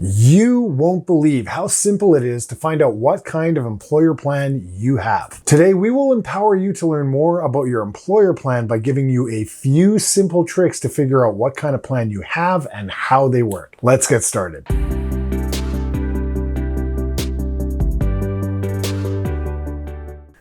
You won't believe how simple it is to find out what kind of employer plan you have. Today, we will empower you to learn more about your employer plan by giving you a few simple tricks to figure out what kind of plan you have and how they work. Let's get started.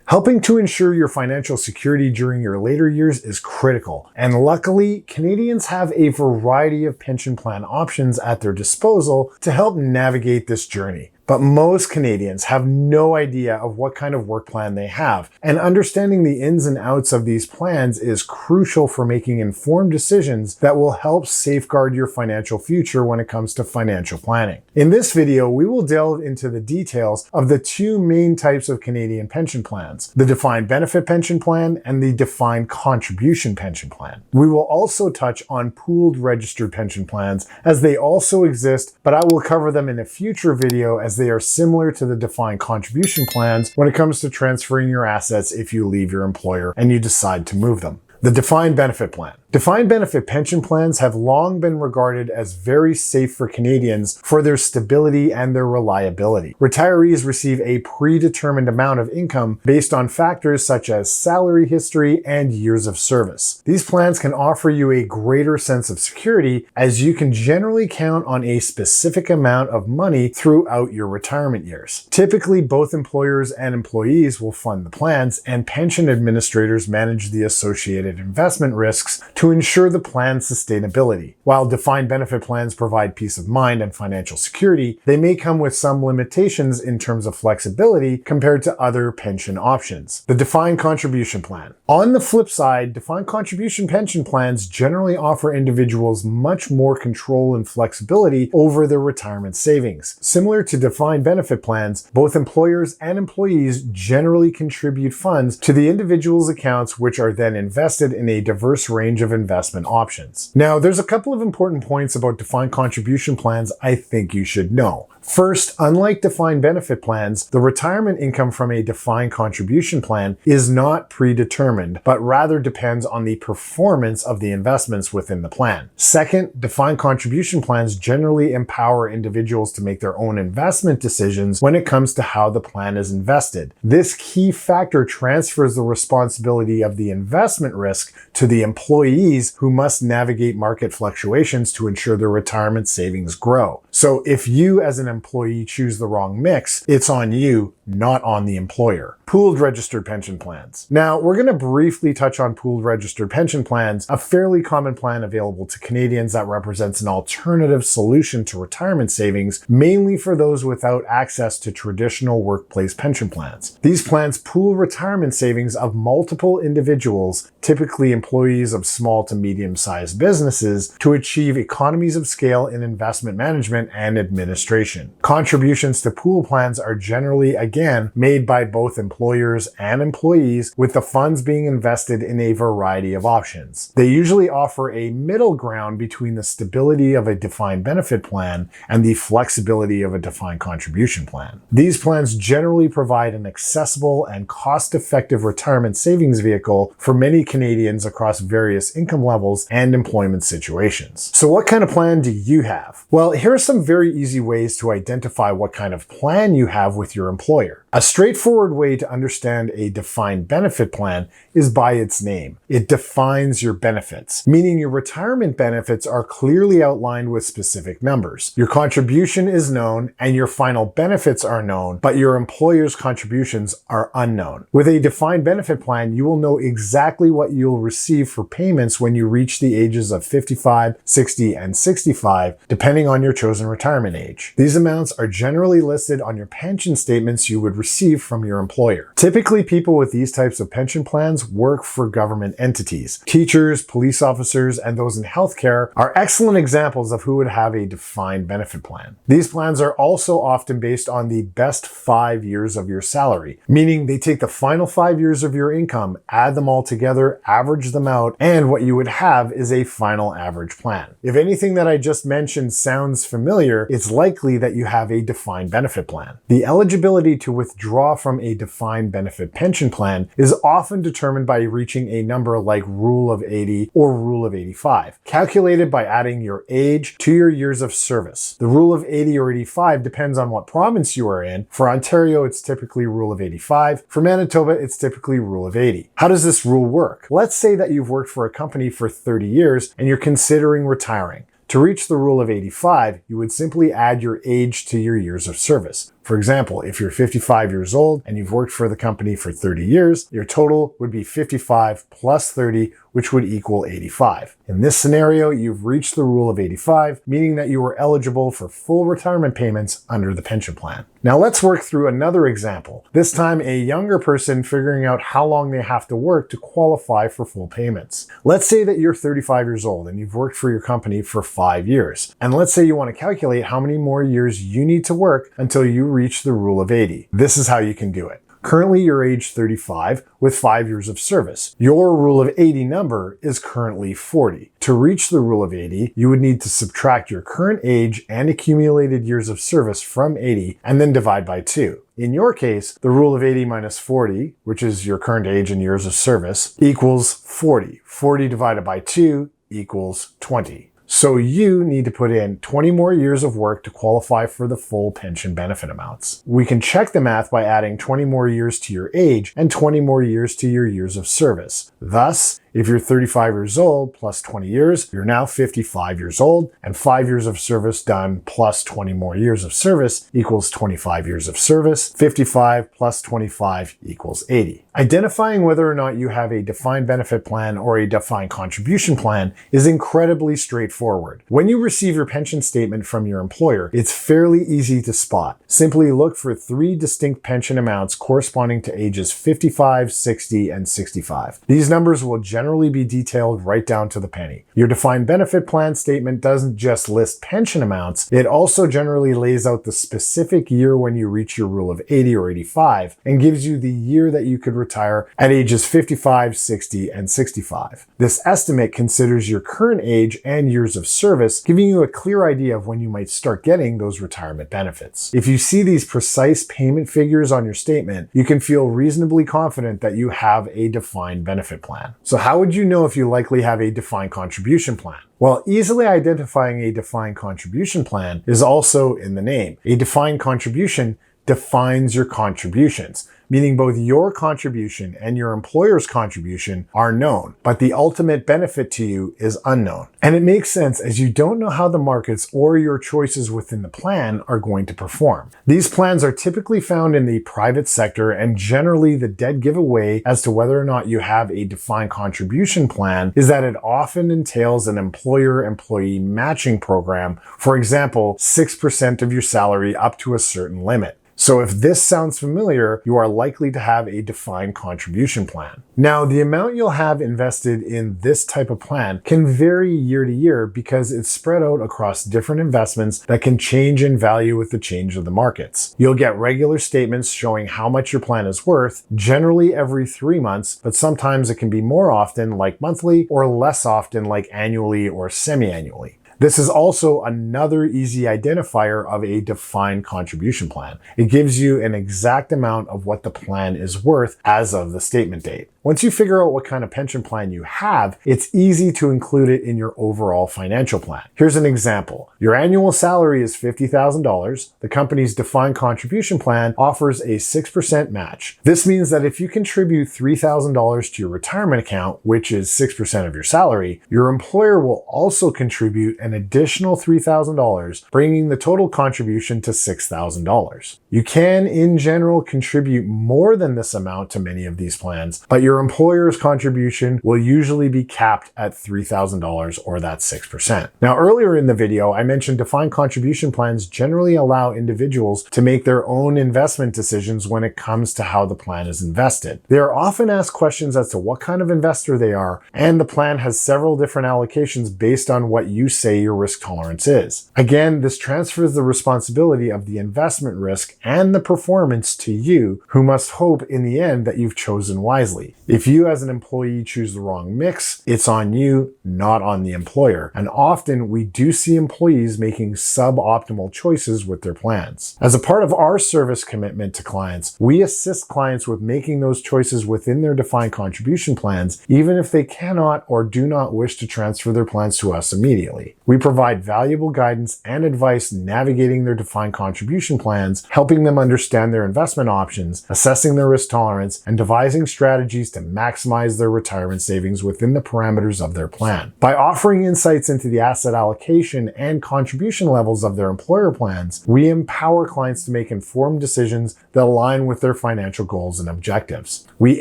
Helping to ensure your financial security during your later years is critical, and luckily, Canadians have a variety of pension plan options at their disposal to help navigate this journey. But most Canadians have no idea of what kind of work plan they have, and understanding the ins and outs of these plans is crucial for making informed decisions that will help safeguard your financial future when it comes to financial planning. In this video, we will delve into the details of the two main types of Canadian pension plans, the defined benefit pension plan and the defined contribution pension plan. We will also touch on pooled registered pension plans as they also exist, but I will cover them in a future video as they are similar to the defined contribution plans when it comes to transferring your assets if you leave your employer and you decide to move them. The defined benefit plan. Defined benefit pension plans have long been regarded as very safe for Canadians for their stability and their reliability. Retirees receive a predetermined amount of income based on factors such as salary history and years of service. These plans can offer you a greater sense of security as you can generally count on a specific amount of money throughout your retirement years. Typically, both employers and employees will fund the plans, and pension administrators manage the associated investment risks to ensure the plan's sustainability. While defined benefit plans provide peace of mind and financial security, they may come with some limitations in terms of flexibility compared to other pension options. The defined contribution plan. On the flip side, defined contribution pension plans generally offer individuals much more control and flexibility over their retirement savings. Similar to defined benefit plans, both employers and employees generally contribute funds to the individual's accounts, which are then invested in a diverse range of investment options. Now, there's a couple of important points about defined contribution plans I think you should know. First, unlike defined benefit plans, the retirement income from a defined contribution plan is not predetermined, but rather depends on the performance of the investments within the plan. Second, defined contribution plans generally empower individuals to make their own investment decisions when it comes to how the plan is invested. This key factor transfers the responsibility of the investment risk to the employees who must navigate market fluctuations to ensure their retirement savings grow. So if you as an employee choose the wrong mix, it's on you, not on the employer. Pooled registered pension plans. Now, we're going to briefly touch on pooled registered pension plans, a fairly common plan available to Canadians that represents an alternative solution to retirement savings, mainly for those without access to traditional workplace pension plans. These plans pool retirement savings of multiple individuals, typically employees of small to medium-sized businesses, to achieve economies of scale in investment management and administration. Contributions to pool plans are generally, again, made by both employers and employees, with the funds being invested in a variety of options. They usually offer a middle ground between the stability of a defined benefit plan and the flexibility of a defined contribution plan. These plans generally provide an accessible and cost-effective retirement savings vehicle for many Canadians across various income levels and employment situations. So what kind of plan do you have? Well, here are some very easy ways to identify what kind of plan you have with your employer. A straightforward way to understand a defined benefit plan is by its name. It defines your benefits, meaning your retirement benefits are clearly outlined with specific numbers. Your contribution is known and your final benefits are known, but your employer's contributions are unknown. With a defined benefit plan, you will know exactly what you'll receive for payments when you reach the ages of 55, 60, and 65, depending on your chosen retirement age. These amounts are generally listed on your pension statements you would receive from your employer. Typically, people with these types of pension plans work for government entities. Teachers, police officers, and those in healthcare are excellent examples of who would have a defined benefit plan. These plans are also often based on the best 5 years of your salary, meaning they take the final 5 years of your income, add them all together, average them out, and what you would have is a final average plan. If anything that I just mentioned sounds familiar, familiar, it's likely that you have a defined benefit plan. The eligibility to withdraw from a defined benefit pension plan is often determined by reaching a number like Rule of 80 or Rule of 85, calculated by adding your age to your years of service. The Rule of 80 or 85 depends on what province you are in. For Ontario, it's typically Rule of 85. For Manitoba, it's typically Rule of 80. How does this rule work? Let's say that you've worked for a company for 30 years and you're considering retiring. To reach the Rule of 85, you would simply add your age to your years of service. For example, if you're 55 years old and you've worked for the company for 30 years, your total would be 55 plus 30, which would equal 85. In this scenario, you've reached the Rule of 85, meaning that you are eligible for full retirement payments under the pension plan. Now let's work through another example, this time a younger person figuring out how long they have to work to qualify for full payments. Let's say that you're 35 years old and you've worked for your company for 5 years. And let's say you want to calculate how many more years you need to work until you reach the Rule of 80. This is how you can do it. Currently, you're age 35 with 5 years of service. Your Rule of 80 number is currently 40. To reach the Rule of 80, you would need to subtract your current age and accumulated years of service from 80 and then divide by 2. In your case, the Rule of 80 minus 40, which is your current age and years of service, equals 40. 40 divided by 2 equals 20. So you need to put in 20 more years of work to qualify for the full pension benefit amounts. We can check the math by adding 20 more years to your age and 20 more years to your years of service. Thus, if you're 35 years old plus 20 years, you're now 55 years old, and 5 years of service done plus 20 more years of service equals 25 years of service. 55 plus 25 equals 80. Identifying whether or not you have a defined benefit plan or a defined contribution plan is incredibly straightforward. When you receive your pension statement from your employer, it's fairly easy to spot. Simply look for 3 distinct pension amounts corresponding to ages 55, 60, and 65. These numbers will generally be detailed right down to the penny. Your defined benefit plan statement doesn't just list pension amounts, it also generally lays out the specific year when you reach your Rule of 80 or 85 and gives you the year that you could retire at ages 55, 60, and 65. This estimate considers your current age and years of service, giving you a clear idea of when you might start getting those retirement benefits. If you see these precise payment figures on your statement, you can feel reasonably confident that you have a defined benefit plan. So how would you know if you likely have a defined contribution plan? Well, easily identifying a defined contribution plan is also in the name. A defined contribution defines your contributions, meaning both your contribution and your employer's contribution are known, but the ultimate benefit to you is unknown. And it makes sense as you don't know how the markets or your choices within the plan are going to perform. These plans are typically found in the private sector, and generally the dead giveaway as to whether or not you have a defined contribution plan is that it often entails an employer-employee matching program, for example, 6% of your salary up to a certain limit. So if this sounds familiar, you are likely to have a defined contribution plan. Now, the amount you'll have invested in this type of plan can vary year to year because it's spread out across different investments that can change in value with the change of the markets. You'll get regular statements showing how much your plan is worth, generally every 3 months, but sometimes it can be more often like monthly or less often like annually or semi-annually. This is also another easy identifier of a defined contribution plan. It gives you an exact amount of what the plan is worth as of the statement date. Once you figure out what kind of pension plan you have, it's easy to include it in your overall financial plan. Here's an example. Your annual salary is $50,000. The company's defined contribution plan offers a 6% match. This means that if you contribute $3,000 to your retirement account, which is 6% of your salary, your employer will also contribute an additional $3,000, bringing the total contribution to $6,000. You can, in general, contribute more than this amount to many of these plans, but your employer's contribution will usually be capped at $3,000 or that 6%. Now, earlier in the video, I mentioned defined contribution plans generally allow individuals to make their own investment decisions when it comes to how the plan is invested. They are often asked questions as to what kind of investor they are, and the plan has several different allocations based on what you say your risk tolerance is. Again, this transfers the responsibility of the investment risk and the performance to you, who must hope in the end that you've chosen wisely. If you as an employee choose the wrong mix, it's on you, not on the employer. And often we do see employees making suboptimal choices with their plans. As a part of our service commitment to clients, we assist clients with making those choices within their defined contribution plans, even if they cannot or do not wish to transfer their plans to us immediately. We provide valuable guidance and advice navigating their defined contribution plans, helping them understand their investment options, assessing their risk tolerance, and devising strategies to maximize their retirement savings within the parameters of their plan. By offering insights into the asset allocation and contribution levels of their employer plans, we empower clients to make informed decisions that align with their financial goals and objectives. We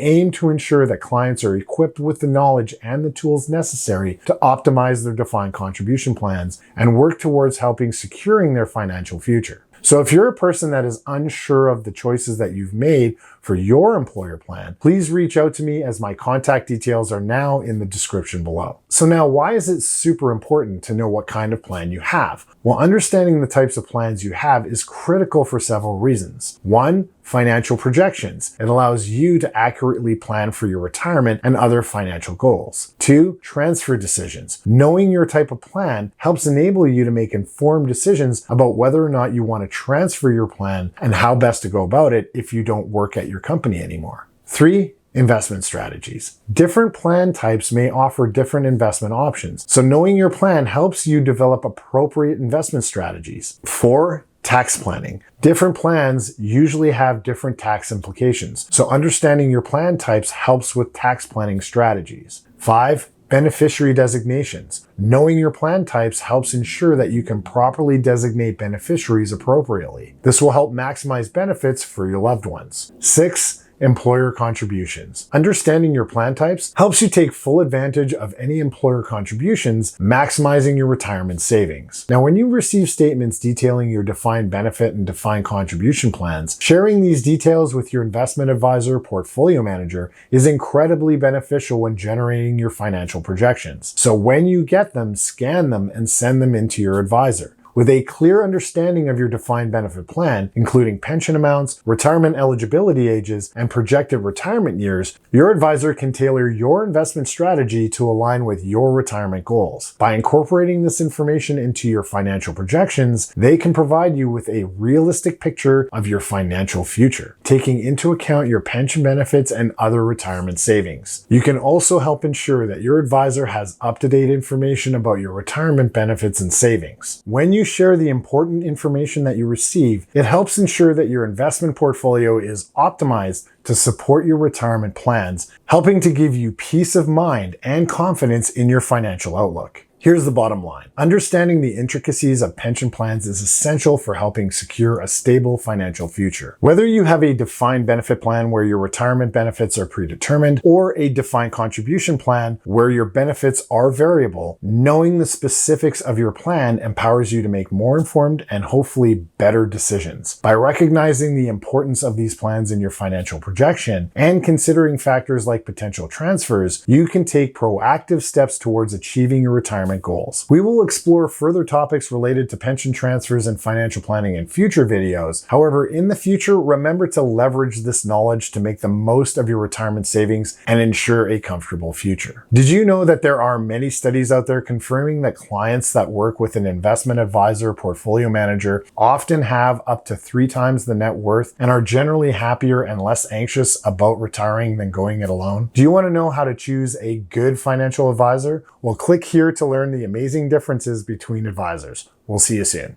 aim to ensure that clients are equipped with the knowledge and the tools necessary to optimize their defined contribution plans and work towards helping securing their financial future. So if you're a person that is unsure of the choices that you've made for your employer plan, please reach out to me, as my contact details are now in the description below. So now, why is it super important to know what kind of plan you have? Well, understanding the types of plans you have is critical for several reasons. One, financial projections. It allows you to accurately plan for your retirement and other financial goals. Two, transfer decisions. Knowing your type of plan helps enable you to make informed decisions about whether or not you want to transfer your plan and how best to go about it if you don't work at your company anymore. Three, investment strategies. Different plan types may offer different investment options, so knowing your plan helps you develop appropriate investment strategies. Four, tax planning. Different plans usually have different tax implications, so understanding your plan types helps with tax planning strategies. Five, beneficiary designations. Knowing your plan types helps ensure that you can properly designate beneficiaries appropriately. This will help maximize benefits for your loved ones. Six, employer contributions. Understanding your plan types helps you take full advantage of any employer contributions, maximizing your retirement savings. Now, when you receive statements detailing your defined benefit and defined contribution plans, sharing these details with your investment advisor or portfolio manager is incredibly beneficial when generating your financial projections. So when you get them, scan them and send them into your advisor. With a clear understanding of your defined benefit plan, including pension amounts, retirement eligibility ages, and projected retirement years, your advisor can tailor your investment strategy to align with your retirement goals. By incorporating this information into your financial projections, they can provide you with a realistic picture of your financial future, taking into account your pension benefits and other retirement savings. You can also help ensure that your advisor has up-to-date information about your retirement benefits and savings. When you share the important information that you receive, it helps ensure that your investment portfolio is optimized to support your retirement plans, helping to give you peace of mind and confidence in your financial outlook. Here's the bottom line. Understanding the intricacies of pension plans is essential for helping secure a stable financial future. Whether you have a defined benefit plan where your retirement benefits are predetermined, or a defined contribution plan where your benefits are variable, knowing the specifics of your plan empowers you to make more informed and hopefully better decisions. By recognizing the importance of these plans in your financial projection and considering factors like potential transfers, you can take proactive steps towards achieving your retirement goals. We will explore further topics related to pension transfers and financial planning in future videos. However, in the future, remember to leverage this knowledge to make the most of your retirement savings and ensure a comfortable future. Did you know that there are many studies out there confirming that clients that work with an investment advisor or portfolio manager often have up to 3 times the net worth and are generally happier and less anxious about retiring than going it alone? Do you want to know how to choose a good financial advisor? Well, click here to learn the amazing differences between advisors. We'll see you soon.